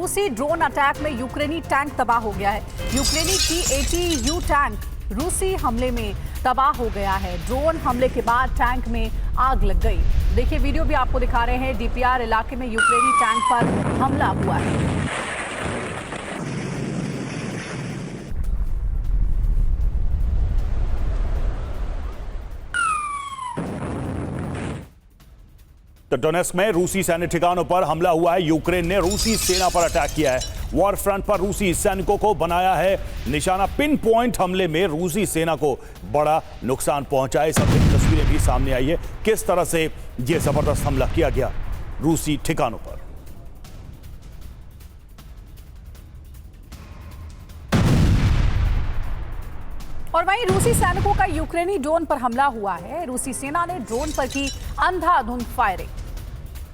रूसी drone attack में यूक्रेनी टैंक तबाह हो गया है। यूक्रेनी T-80U टैंक रूसी हमले में तबाह हो गया है। ड्रोन हमले के बाद टैंक में आग लग गई। देखिए वीडियो भी आपको दिखा रहे हैं। DPR इलाके में यूक्रेनी टैंक पर हमला हुआ है। तो डोनेस्क में रूसी सैन्य ठिकानों पर हमला हुआ है। यूक्रेन ने रूसी सेना पर अटैक किया है। वॉर फ्रंट पर रूसी सैनिकों को बनाया है निशाना। पिन पॉइंट हमले में रूसी सेना को बड़ा नुकसान पहुंचा है। सब तस्वीरें भी सामने आई है किस तरह से यह जबरदस्त हमला किया गया रूसी ठिकानों पर। और वहीं रूसी सैनिकों का यूक्रेनी ड्रोन पर हमला हुआ है। रूसी सेना ने ड्रोन पर की अंधाधुंध फायरिंग।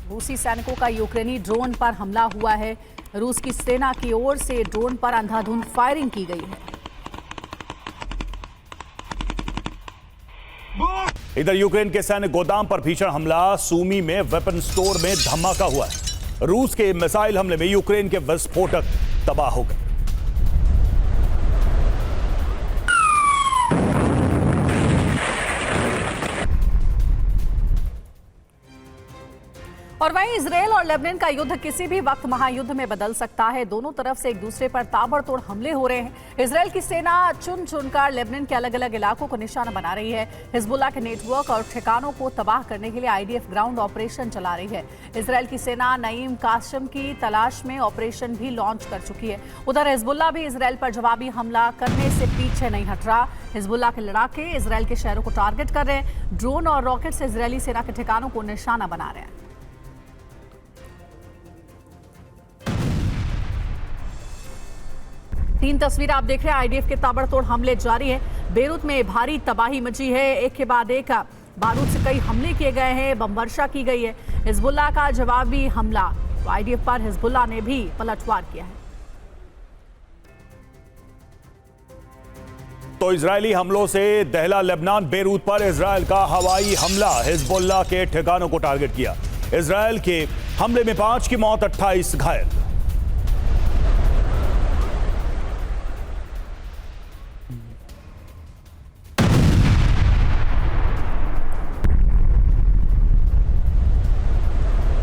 रूसी सैनिकों का यूक्रेनी ड्रोन पर हमला हुआ है। रूस की सेना की ओर से ड्रोन पर अंधाधुंध फायरिंग की गई है। इधर यूक्रेन के सैन्य गोदाम पर भीषण हमला। सूमी में वेपन स्टोर में धमाका हुआ है। रूस के मिसाइल हमले में यूक्रेन के विस्फोटक तबाह हो गए। और वहीं इजरायल और लेबनान का युद्ध किसी भी वक्त महायुद्ध में बदल सकता है। दोनों तरफ से एक दूसरे पर ताबड़तोड़ हमले हो रहे हैं। इजरायल की सेना चुन चुनकर लेबनान के अलग अलग इलाकों को निशाना बना रही है। हिजबुल्लाह के नेटवर्क और ठिकानों को तबाह करने के लिए IDF ग्राउंड ऑपरेशन चला रही है। इजरायल की सेना नईम कासिम की तलाश में ऑपरेशन भी लॉन्च कर चुकी है। उधर हिजबुल्लाह भी इजरायल पर जवाबी हमला करने से पीछे नहीं हट रहा। हिजबुल्लाह के लड़ाके इजरायल के शहरों को टारगेट कर रहे हैं। ड्रोन और रॉकेट से इजरायली सेना के ठिकानों को निशाना बना रहे हैं। तीन तस्वीरें आप देख रहे हैं। IDF के ताबड़तोड़ हमले जारी है। बेरूत में भारी तबाही मची है। एक के बाद एक बारूद से कई हमले किए गए हैं। बम वर्षा की गई है। हिजबुल्लाह का जवाबी हमला। IDF पर हिजबुल्लाह ने भी पलटवार किया है। तो इजरायली हमलों से दहला लेबनान। बेरूत पर इजरायल का हवाई हमला। हिजबुल्लाह के ठिकानों को टारगेट किया। इजरायल के हमले में 5 की मौत, 28 घायल।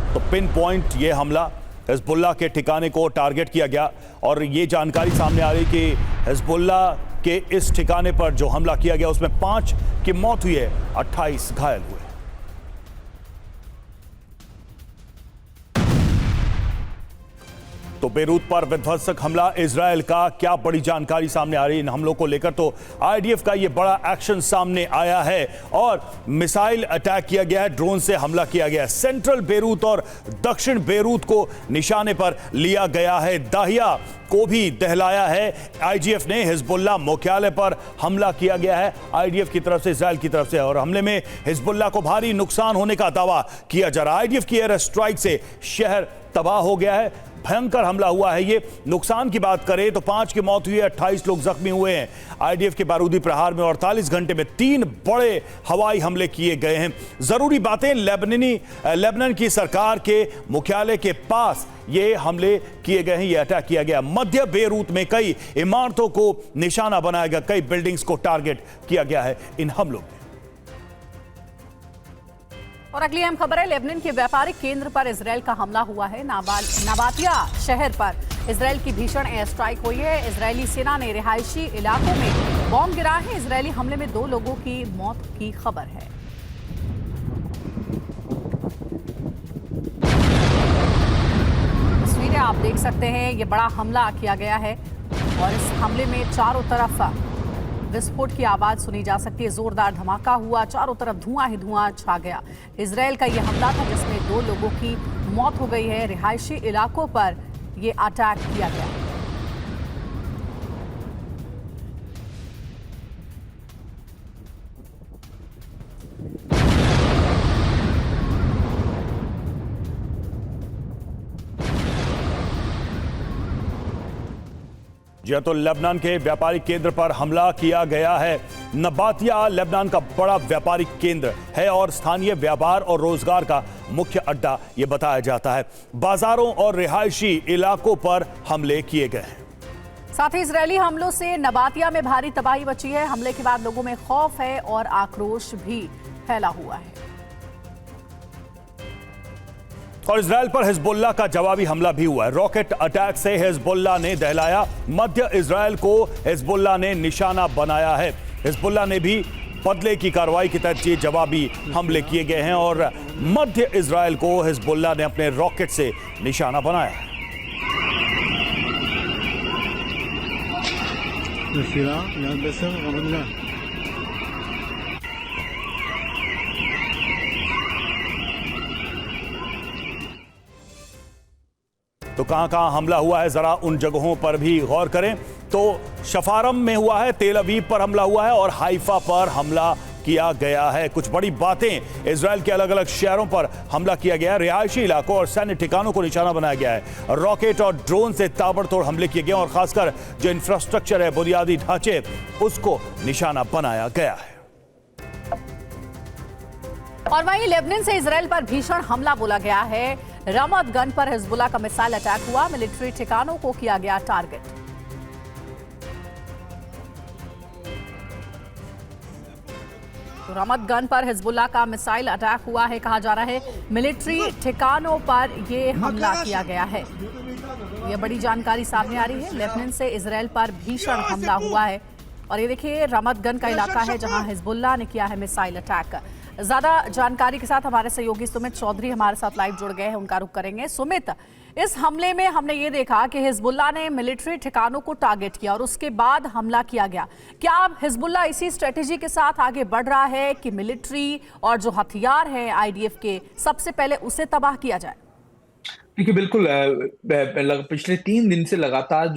तो पिन पॉइंट ये हमला हिजबुल्लाह के ठिकाने को टारगेट किया गया और ये जानकारी सामने आ रही कि हिजबुल्लाह के इस ठिकाने पर जो हमला किया गया उसमें 5 की मौत हुई है, 28 घायल हुए। तो बेरूत पर विध्वंसक हमला इजरायल का, क्या बड़ी जानकारी सामने आ रही है इन हमलों को लेकर। तो IDF का ये बड़ा एक्शन सामने आया है और मिसाइल अटैक किया गया है, ड्रोन से हमला किया गया है। सेंट्रल बेरूत और दक्षिण बेरूत को निशाने पर लिया गया है। दाहिया को भी दहलाया है। IGF ने हिजबुल्लाह मुख्यालय पर हमला किया गया है IDF की तरफ से, इजरायल की तरफ से, और हमले में हिजबुल्लाह को भारी नुकसान होने का दावा किया जा रहा है। IDF की एयर स्ट्राइक से शहर तबाह हो गया है। भयंकर हमला हुआ है। ये नुकसान की बात करें तो 5 की मौत हुई है, 28 लोग जख्मी हुए हैं। IDF के बारूदी प्रहार में 48 घंटे में 3 बड़े हवाई हमले किए गए हैं। जरूरी बातें, लेबनान की सरकार के मुख्यालय के पास ये हमले किए गए हैं, ये अटैक किया गया। मध्य बेरूत में कई इमारतों को निशाना बनाया गया, कई बिल्डिंग्स को टारगेट किया गया है इन हमलों में। और अगली अहम खबर है, लेबनान के व्यापारिक केंद्र पर इजरायल का हमला हुआ है। नाबातिया शहर पर इजरायल की भीषण एयर स्ट्राइक हुई है। इजरायली सेना ने रिहायशी इलाकों में बॉम्ब गिरा है। इजरायली हमले में 2 लोगों की मौत की खबर है। तस्वीरें आप देख सकते हैं। ये बड़ा हमला किया गया है और इस हमले में चारों तरफ विस्फोट की आवाज सुनी जा सकती है। जोरदार धमाका हुआ, चारों तरफ धुआं ही धुआं छा गया। इजरायल का यह हमला था जिसमें 2 लोगों की मौत हो गई है। रिहायशी इलाकों पर यह अटैक किया गया। जी तो लेबनान के व्यापारिक केंद्र पर हमला किया गया है। नबातिया लेबनान का बड़ा व्यापारिक केंद्र है और स्थानीय व्यापार और रोजगार का मुख्य अड्डा यह बताया जाता है। बाजारों और रिहायशी इलाकों पर हमले किए गए हैं। साथ ही इजरायली हमलों से नबातिया में भारी तबाही मची है। हमले के बाद लोगों में खौफ है और आक्रोश भी फैला हुआ है। और इजराइल पर हिजबुल्लाह का जवाबी हमला भी हुआ है। रॉकेट अटैक से हिजबुल्लाह ने दहलाया। मध्य इजराइल को हिजबुल्लाह ने निशाना बनाया है। हिजबुल्लाह ने भी बदले की कार्रवाई के तहत ये जवाबी हमले किए गए हैं और मध्य इजराइल को हिजबुल्लाह ने अपने रॉकेट से निशाना बनाया है। तो कहां हमला हुआ है, जरा उन जगहों पर भी गौर करें। तो शफारम में हुआ है, तेल अवीव पर हमला हुआ है और हाइफा पर हमला किया गया है। कुछ बड़ी बातें, इजराइल के अलग अलग शहरों पर हमला किया गया है। रिहायशी इलाकों और सैन्य ठिकानों को निशाना बनाया गया है। रॉकेट और ड्रोन से ताबड़तोड़ हमले किए गए और खासकर जो इंफ्रास्ट्रक्चर है, बुनियादी ढांचे, उसको निशाना बनाया गया है। और वहीं लेबनान से इजराइल पर भीषण हमला बोला गया है। रमत गन पर हिजबुल्लाह का मिसाइल अटैक हुआ। मिलिट्री ठिकानों को किया गया टारगेट। तो रमत गन पर हिजबुल्लाह का मिसाइल अटैक हुआ है। कहा जा रहा है मिलिट्री ठिकानों पर यह हमला किया गया है। यह बड़ी जानकारी सामने आ रही है। लेबनान से इजराइल पर भीषण हमला हुआ है और ये देखिए रमत गन का इलाका है जहां हिजबुल्लाह ने किया है मिसाइल अटैक। ज्यादा जानकारी के साथ हमारे सहयोगी सुमित चौधरी हमारे साथ लाइव जुड़ गए हैं, उनका रुख करेंगे। सुमित, इस हमले में हमने ये देखा कि हिजबुल्लाह ने मिलिट्री ठिकानों को टारगेट किया और उसके बाद हमला किया गया। क्या अब हिजबुल्लाह इसी स्ट्रेटेजी के साथ आगे बढ़ रहा है कि मिलिट्री और जो हथियार है आईडीएफ के, सबसे पहले उसे तबाह किया जाए? देखिए, बिल्कुल पिछले 3 दिन से लगातार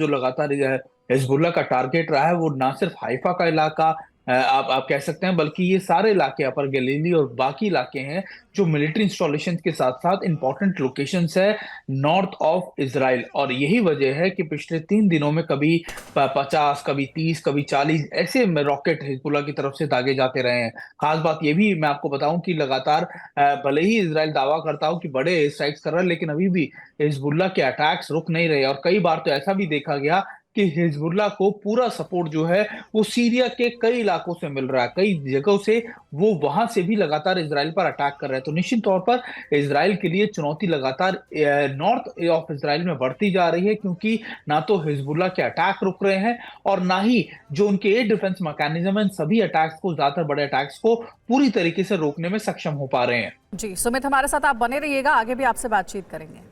हिजबुल्लाह का टारगेट रहा है, वो ना सिर्फ हाइफा का इलाका आप कह सकते हैं, बल्कि ये सारे इलाके अपर गलीली और बाकी इलाके हैं जो मिलिट्री इंस्टॉलेशन के साथ साथ इंपॉर्टेंट लोकेशंस है नॉर्थ ऑफ इजराइल। और यही वजह है कि पिछले 3 दिनों में कभी 50, कभी 30, कभी 40 ऐसे रॉकेट हिजबुल्लाह की तरफ से दागे जाते रहे हैं। खास बात ये भी मैं आपको बताऊं कि लगातार भले ही इजराइल दावा करता हो कि बड़े एयर स्ट्राइक्स कर रहा है, लेकिन अभी भी हिजबुल्लाह के अटैक्स रुक नहीं रहे। और कई बार तो ऐसा भी देखा गया कि हिजबुल्लाह को पूरा सपोर्ट जो है वो सीरिया के कई इलाकों से मिल रहा है, कई जगहों से वो वहां से भी लगातार इजराइल पर अटैक कर रहे हैं। तो निश्चित तौर पर इजराइल के लिए चुनौती लगातार नॉर्थ ऑफ इजराइल में बढ़ती जा रही है, क्योंकि ना तो हिजबुल्लाह के अटैक रुक रहे हैं और ना ही जो उनके एयर डिफेंस मैकेनिज्म है सभी अटैक्स को, ज्यादातर बड़े अटैक्स को पूरी तरीके से रोकने में सक्षम हो पा रहे हैं। जी सुमित, हमारे साथ आप बने रहिएगा, आगे भी आपसे बातचीत करेंगे।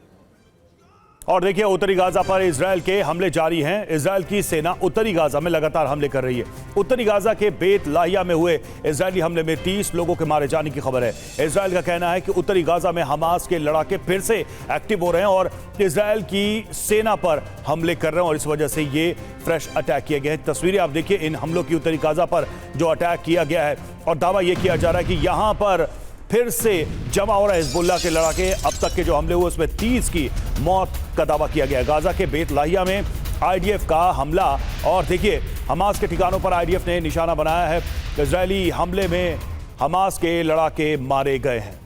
और देखिए, उत्तरी गाजा पर इजराइल के हमले जारी हैं। इजराइल की सेना उत्तरी गाजा में लगातार हमले कर रही है। उत्तरी गाजा के बेत लाहिया में हुए इजरायली हमले में 30 लोगों के मारे जाने की खबर है। इजराइल का कहना है कि उत्तरी गाजा में हमास के लड़ाके फिर से एक्टिव हो रहे हैं और इजराइल की सेना पर हमले कर रहे हैं और इस वजह से ये फ्रेश अटैक किए गए हैं। तस्वीरें आप देखिए इन हमलों की। उत्तरी गाजा पर जो अटैक किया गया है और दावा यह किया जा रहा है कि यहां पर फिर से जमा हो रहा है हिजबुल्लाह के लड़ाके। अब तक के जो हमले हुए उसमें 30 की मौत का दावा किया गया। गाजा के बेत लाहिया में आईडीएफ का हमला और देखिए हमास के ठिकानों पर आईडीएफ ने निशाना बनाया है। इजरायली हमले में हमास के लड़ाके मारे गए हैं।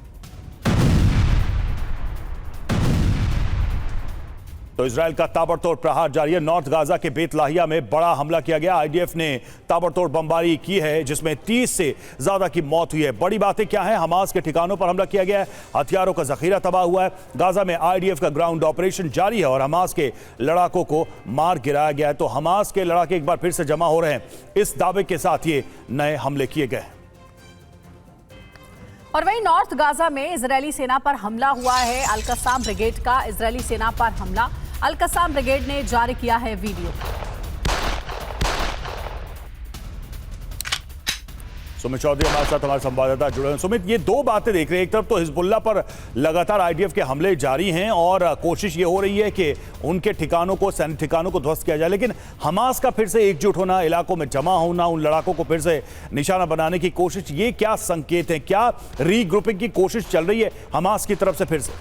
तो इजराइल का ताबड़तोड़ प्रहार जारी है। नॉर्थ गाजा के बेत लाहिया में बड़ा हमला किया गया। आईडीएफ ने ताबड़तोड़ बमबारी की है जिसमें 30 से ज्यादा की मौत हुई है। बड़ी बातें क्या है, हमास के ठिकानों पर हमला किया गया है, हथियारों का जखीरा तबाह हुआ है। गाजा में आईडीएफ का ग्राउंड ऑपरेशन जारी है और हमास के लड़ाकों को मार गिराया गया है। तो हमास के लड़ाके एक बार फिर से जमा हो रहे हैं, इस दावे के साथ ये नए हमले किए गए। और वहीं नॉर्थ गाजा में इजरायली सेना पर हमला हुआ है। अल-कस्साम ब्रिगेड का इजरायली सेना पर हमला। अल-कस्साम ब्रिगेड ने जारी किया है वीडियो। सुमित चौधरी हमारे साथ, हमारे संवाददाता जुड़े हैं। सुमित, ये दो बातें देख रहे हैं, एक तरफ तो हिजबुल्लाह पर लगातार आईडीएफ के हमले जारी हैं और कोशिश ये हो रही है कि उनके ठिकानों को, सैन्य ठिकानों को ध्वस्त किया जाए, लेकिन हमास का फिर से एकजुट होना, इलाकों में जमा होना, उन लड़ाकों को फिर से निशाना बनाने की कोशिश, ये क्या संकेत है? क्या रीग्रुपिंग की कोशिश चल रही है हमास की तरफ से फिर से?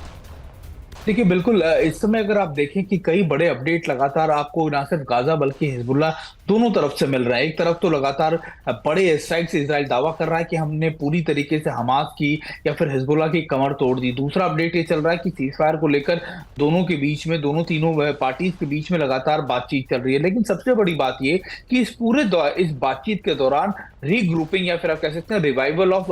देखिए बिल्कुल इस समय अगर आप देखें कि कई बड़े अपडेट लगातार आपको ना सिर्फ गाजा बल्कि हिजबुल्लाह दोनों तरफ से मिल रहा है। एक तरफ तो लगातार बड़े स्ट्राइक से इजराइल दावा कर रहा है कि हमने पूरी तरीके से हमास की या फिर हिजबुल्लाह की कमर तोड़ दी। दूसरा अपडेट ये चल रहा है कि सीज फायर को लेकर दोनों के बीच में, दोनों तीनों पार्टीज के बीच में लगातार बातचीत चल रही है। लेकिन सबसे बड़ी बात ये कि इस बातचीत के दौरान रीग्रुपिंग या फिर आप कह सकते हैं revival of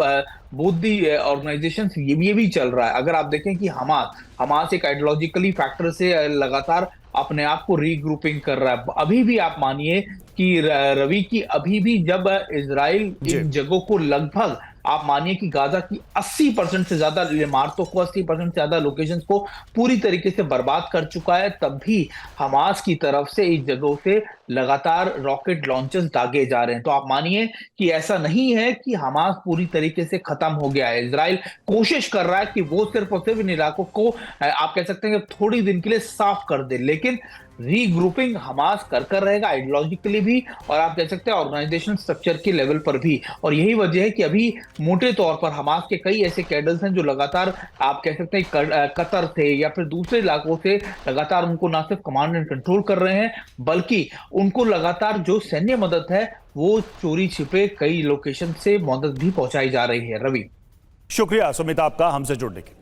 both the organization, ये भी चल रहा है। अगर आप देखें कि हमास एक आइडियोलॉजिकली फैक्टर से लगातार अपने आप को रीग्रुपिंग कर रहा है। अभी भी आप मानिए कि रवि की अभी भी जब इजराइल इन जगहों को लगभग आप मानिए कि गाजा की 80% से ज्यादा इमारतों को, 80% से ज्यादा लोकेशंस को पूरी तरीके से बर्बाद कर चुका है, तब भी हमास की तरफ से इस जगहों से लगातार रॉकेट लॉन्चर्स दागे जा रहे हैं। तो आप मानिए कि ऐसा नहीं है कि हमास पूरी तरीके से खत्म हो गया है। इजराइल कोशिश कर रहा है कि वो सिर्फ और सिर्फ इन इलाकों को आप कह सकते हैं कि थोड़ी दिन के लिए साफ कर दे, लेकिन रीग्रुपिंग हमास कर रहेगा आइडियोलॉजिकली भी और आप कह सकते हैं ऑर्गेनाइजेशन स्ट्रक्चर के लेवल पर भी। और यही वजह है कि अभी मोटे तौर पर हमास के कई ऐसे कैडर्स हैं जो लगातार आप कह सकते हैं कतर से या फिर दूसरे इलाकों से लगातार उनको ना सिर्फ कमांड एंड कंट्रोल कर रहे हैं, बल्कि उनको लगातार जो सैन्य मदद है वो चोरी छिपे कई लोकेशन से मदद भी पहुंचाई जा रही है। रवि, शुक्रिया सुमित आपका हमसे जुड़ने के लिए।